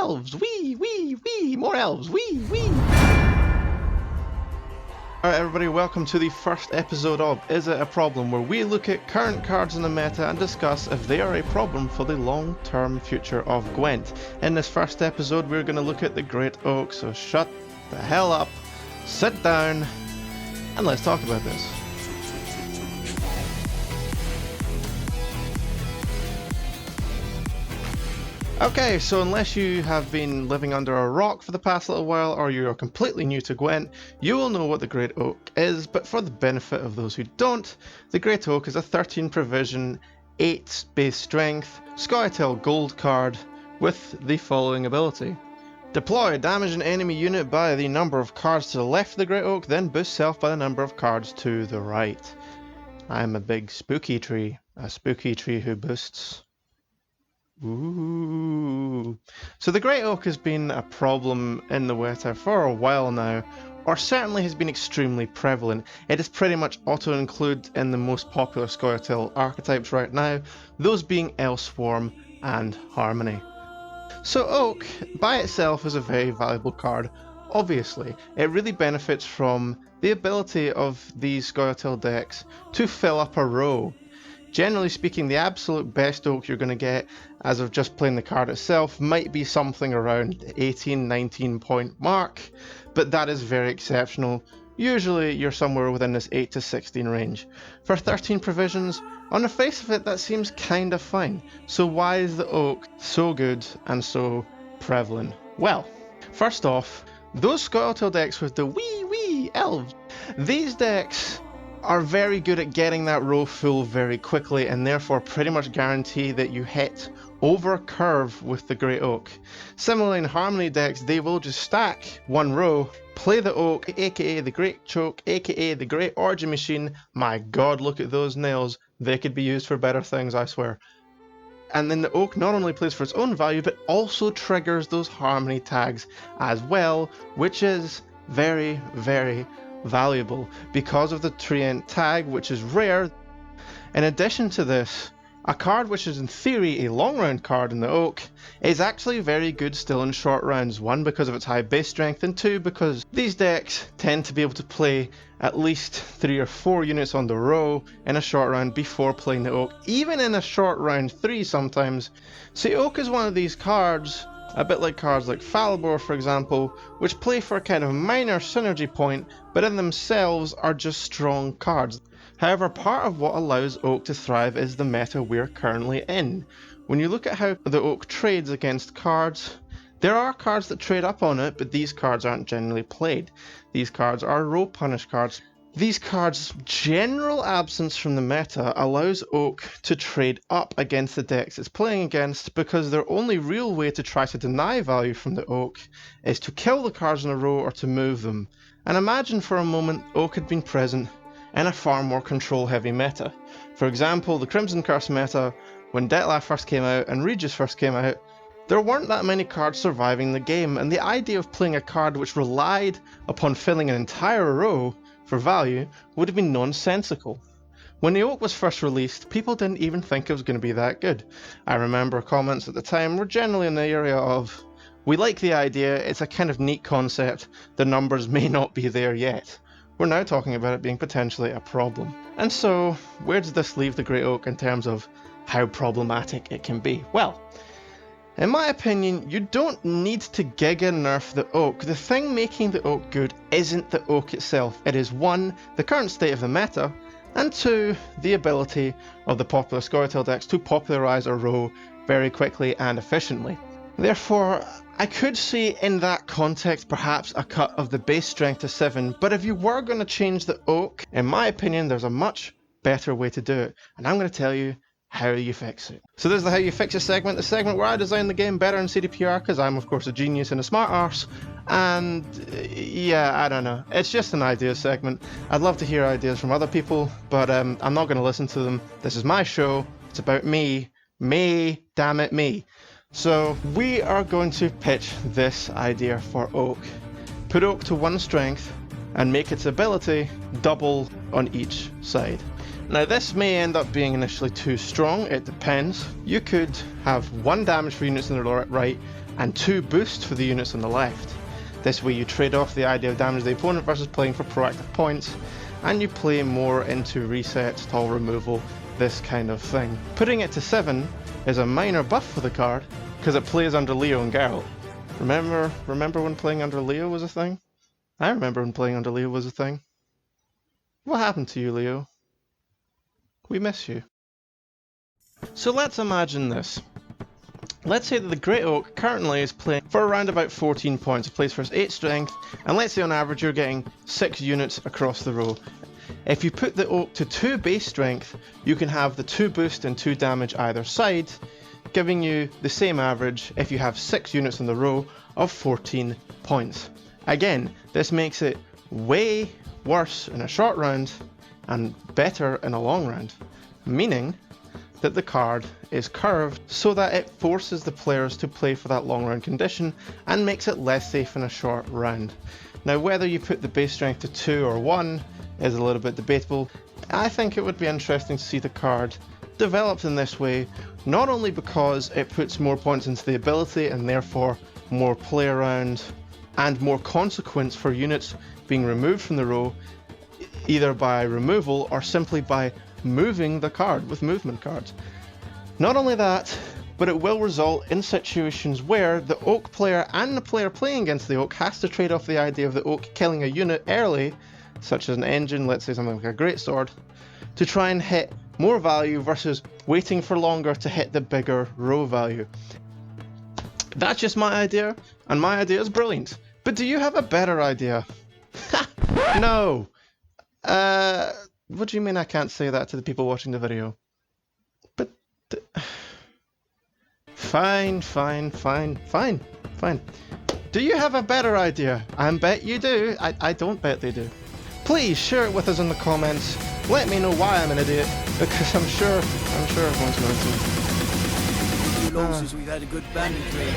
elves, wee, more elves, wee. Alright everybody, welcome to the first episode of Is It a Problem, where we look at current cards in the meta and discuss if they are a problem for the long-term future of Gwent. In this first episode we're going to look at the Great Oak, so shut the hell up, sit down, and let's talk about this. Okay, so unless you have been living under a rock for the past little while, or you are completely new to Gwent, you will know what the Great Oak is, but for the benefit of those who don't, the Great Oak is a 13 provision, 8 base strength, Scoia'tael gold card with the following ability. Deploy, damage an enemy unit by the number of cards to the left of the Great Oak, then boost self by the number of cards to the right. I'm a big spooky tree, a spooky tree who boosts. Ooh. So the Great Oak has been a problem in the meta for a while now, or certainly has been extremely prevalent. It is pretty much auto-included in the most popular Scoia'tael archetypes right now, those being Elswarm and Harmony. So Oak, by itself, is a very valuable card. Obviously, it really benefits from the ability of these Scoia'tael decks to fill up a row. Generally speaking, the absolute best Oak you're going to get, as of just playing the card itself, might be something around the 18-19 point mark, but that is very exceptional. Usually you're somewhere within this 8 to 16 range. For 13 provisions, on the face of it that seems kinda fine. So why is the Oak so good and so prevalent? Well, first off, those Scoia'tael decks with the wee elves, these decks are very good at getting that row full very quickly and therefore pretty much guarantee that you hit over a curve with the Great Oak. Similarly in Harmony decks, they will just stack one row, play the Oak, aka the Great Choke, aka the Great Orgy Machine. My god, look at those nails, they could be used for better things, I swear. And then the Oak not only plays for its own value, but also triggers those Harmony tags as well, which is very valuable because of the Treant tag, which is rare. In addition to this, a card which is in theory a long round card in the Oak is actually very good still in short rounds. One, because of its high base strength, and two, because these decks tend to be able to play at least 3 or 4 units on the row in a short round before playing the Oak, even in a short round 3 sometimes. So Oak is one of these cards, a bit like cards like Falibor for example, which play for a kind of minor synergy point, but in themselves are just strong cards. However, part of what allows Oak to thrive is the meta we're currently in. When you look at how the Oak trades against cards, there are cards that trade up on it, but these cards aren't generally played. These cards are row punish cards. These cards' general absence from the meta allows Oak to trade up against the decks it's playing against, because their only real way to try to deny value from the Oak is to kill the cards in a row or to move them. And imagine for a moment Oak had been present in a far more control heavy meta. For example, the Crimson Curse meta, when Dettlaff first came out and Regis first came out, there weren't that many cards surviving the game, and the idea of playing a card which relied upon filling an entire row for value would have been nonsensical. When the Oak was first released, people didn't even think it was going to be that good. I remember comments at the time were generally in the area of, we like the idea, it's a kind of neat concept, the numbers may not be there yet. We're now talking about it being potentially a problem. And so, where does this leave the Great Oak in terms of how problematic it can be? Well, in my opinion, you don't need to giga nerf the Oak. The thing making the Oak good isn't the Oak itself. It is 1, the current state of the meta, and 2, the ability of the popular Scoia'tael decks to popularize a row very quickly and efficiently. Therefore, I could see in that context perhaps a cut of the base strength to 7, but if you were going to change the Oak, in my opinion there's a much better way to do it, and I'm going to tell you how you fix it. So there's the How You Fix It segment, the segment where I design the game better in CDPR, because I'm of course a genius and a smart arse, and yeah, I don't know, it's just an idea segment. I'd love to hear ideas from other people, but I'm not going to listen to them. This is my show, it's about me, damn it, me. So we are going to pitch this idea for Oak. Put Oak to 1 strength and make its ability double on each side. Now this may end up being initially too strong, it depends. You could have 1 damage for units on the right and 2 boost for the units on the left. This way you trade off the idea of damage the opponent versus playing for proactive points, and you play more into reset, tall removal, this kind of thing. Putting it to 7 is a minor buff for the card, because it plays under Leo and Geralt. Remember when playing under Leo was a thing? I remember when playing under Leo was a thing. What happened to you, Leo? We miss you. So let's imagine this. Let's say that the Great Oak currently is playing for around about 14 points. It plays for its 8 strength, and let's say on average you're getting 6 units across the row. If you put the Oak to 2 base strength, you can have the 2 boost and 2 damage either side, giving you the same average if you have 6 units in the row of 14 points. Again, this makes it way worse in a short round and better in a long round, meaning that the card is curved so that it forces the players to play for that long round condition and makes it less safe in a short round. Now whether you put the base strength to 2 or 1 is a little bit debatable. I think it would be interesting to see the card developed in this way, not only because it puts more points into the ability and therefore more play around and more consequence for units being removed from the row, either by removal or simply by moving the card with movement cards. Not only that, but it will result in situations where the Oak player and the player playing against the Oak has to trade off the idea of the Oak killing a unit early, such as an engine, let's say something like a greatsword, to try and hit more value versus waiting for longer to hit the bigger row value. That's just my idea, and my idea is brilliant. But do you have a better idea? No! What do you mean I can't say that to the people watching the video? But... Fine. Do you have a better idea? I bet you do. I don't bet they do. Please share it with us in the comments. Let me know why I'm an idiot, because I'm sure everyone's going to. Too long since we've had a good bandit raid.